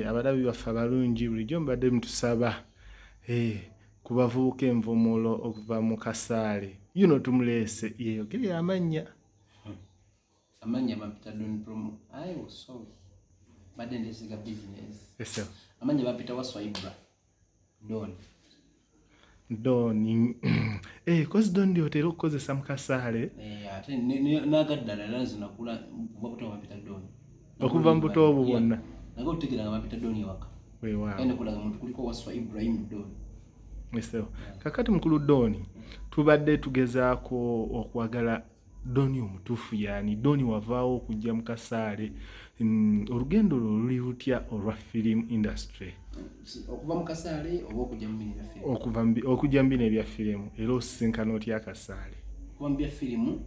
abalabi baffe abalungi bulijjo mbadde mutusaba ku bavubuka envumulo okuva mu Kasaale tumuleese yeeyogere amannya bapita Don Promo badde ndesiga business amanya bapita waswaibra Don kozi Don ndi otera okukozesa mu Kasaale ate n'agaddala era zinakula kuva bapita Don okuva mu buto obwo bwonna naga otegeranga bapita Don ewaka ene kulaga muntu kuliko waswa Ibrahim Don kakati mukulu Don tubadde tugezaako okwagala Doni omutuufu yani Doni wavaawo okujja mu Kasaale olugendo lwo luli lutya olwa film industry okuva mu Kasaale oba okujja mu bino ebya firimu era osisinkana otya Kasaale okuva mu bya firimu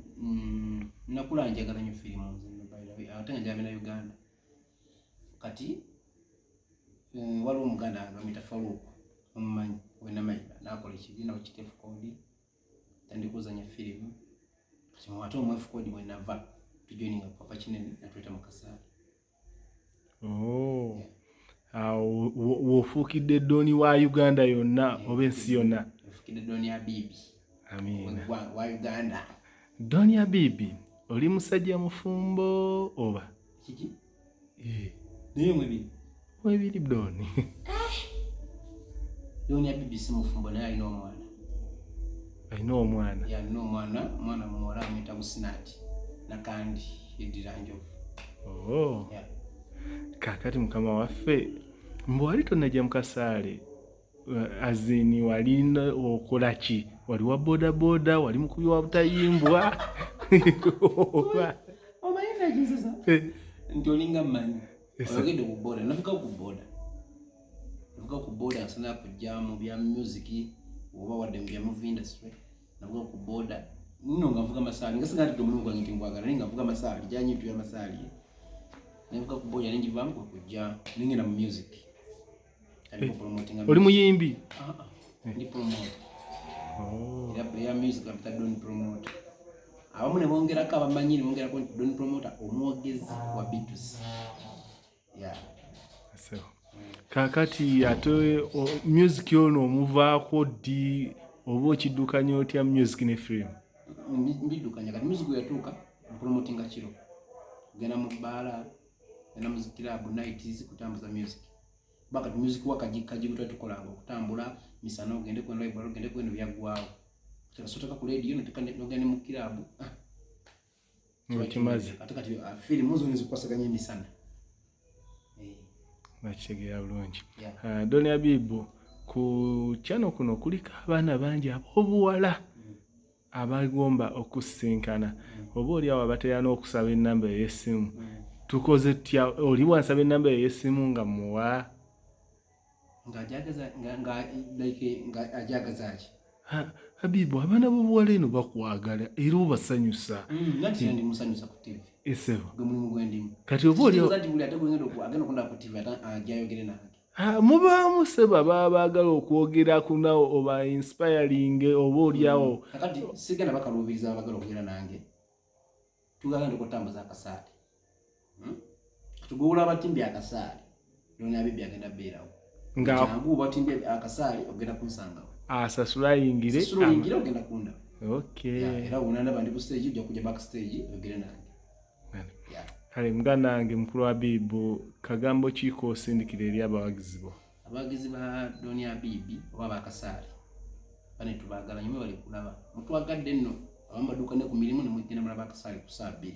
nakula njagala nnyo firimu ate nga njagala na Uganda kati waliwo omuganda bamuyita Faruku omumanyi wenamanyi nakola ekibiina wekiteefu kodi tandikuzanya firimu ate omwefu kodi bwenava tujoininga papa kinene natweta mu Kasaale wofuukidde Doni wa Uganda yonna oba ensi yonna ofuukidde Doni Habib wa Uganda Doni Habib oli musajja mufumbo oba kiki naye mwebiri Doni Doni Habib si mufumbo naye alina omwana muwala amuyita Businati nakandi ediranjovu kakati mukama waffe mbwali tonajja mu Kasaale azini wali okola ki wali wa boda wali mukubi wa butayimbwa omayina jizuza nti olinga mmanyi oyogedde ku boda navuga ku boda nsana kujja mu bya music oba wadde mu bya movie industry navuga ku boda nno nga mvuga masaali nga singa omulimu gwange nti ngwagala naye nga mvuga masaali janyitu ya masaali navuga ku boda nenjivamu kujja ningenda mu music oli muyimbi ndi promote ya music bapita Don Promoter abamu ne bongerako abamanyi ne bongerako Don Promoter omwogezi wa Beatles kakati ate music ono omuvaako ddi oba okiddukanya otya music ne film mbiddukanya kati music yatuuka promotinga kiro kugenda mu bbaala genda mu club nights kutambuza music bakati music wakaji butwa tukolanga okutambula misana ogende ku library ogende ku byaggwaawo sotaka ku radio nogende mu club kimazi kati film zo nizikwasaganya emisana nakitegeera bulungi Doni Habib ku channel kuno kuliko abaana bangi ab'obuwala abagomba okusisinkana oba oli awo abatera n'okusaba ennamba ey'essimu tukoze tutya oli wansaba ennamba ey'essimu nga muwa nga ajagaza ki Habib abaana b'obuwala eno bakwagala era obasanyusa nati ndi musanyusa ku TV esebo gumulimu gwendimu kati oba oli ati buli ate gwengendo agenda okunda ku TV ajayogere nange mubaamu seba baba baagala okwogera kunawo oba inspiring oba oliawo kakati sigenda bakaluubiriza abagala okugera nange tugagenda okutambuza Akasaale tugula abatimbi Akasaale Doni Habib agenda beerawo ngangu batimbi Akasaale ogenda kunsangawo asasula yingire ogenda kunda era wona bandi ku stage ojja kujja backstage ogere nange kale muganda wange mukulu Habib kagambo kiiko osindikira eri abawagizi bo abawagizi ba Doni Habib oba Akasaale bane tubaagala nnyo bali kulaba mutwagadde nno abamaduuka ne ku mirimu ne mugenda mulaba Akasaale ku saa 2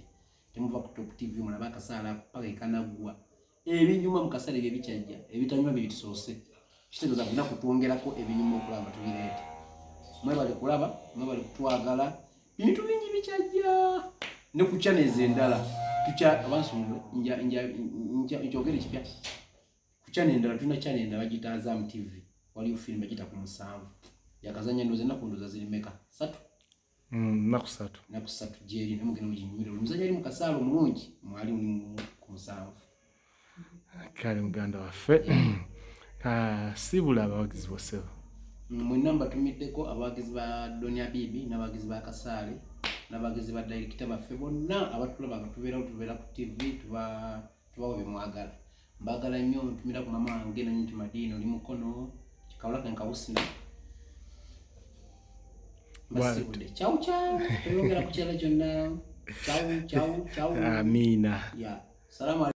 temuva ku Top TV mulaba Akasaale paka ikanagwa ebinyuma mu Kasaale bye bikyajja ebitanyuma bye bitusoose kitegeeza kuna kutwongerako ebinyuma okulaba tubireete mwe bali kulaba mwe bali kutwagala bintu bingi bikyajja ne ku channels endala tucha abansumwe njogere kipya ku channel endala tuna channel endala bagita Azam TV wali film bagita ku musanvu yakazanya ndoze nakundoza zilimeka 3 naku 3 jeri nemugene ujinyumira muzanya ali mu Kasaale omulungi mwali ku musanvu kale muganda waffe sibula abawagizi bose mu namba tumiddeko abawagizi ba Doni Habib n'abawagizi ba Akasaale n'abawagizi ba director baffe bonna abatulaba nga tubeera ku TV tubawe mwagala mbagala nnyo ntumira ku mama wange na nyinti Madina oli mukono kikawula kan kawusina basi ciao ciao tulongera ku kyalo kyonna ciao ciao ciao amina ya salamu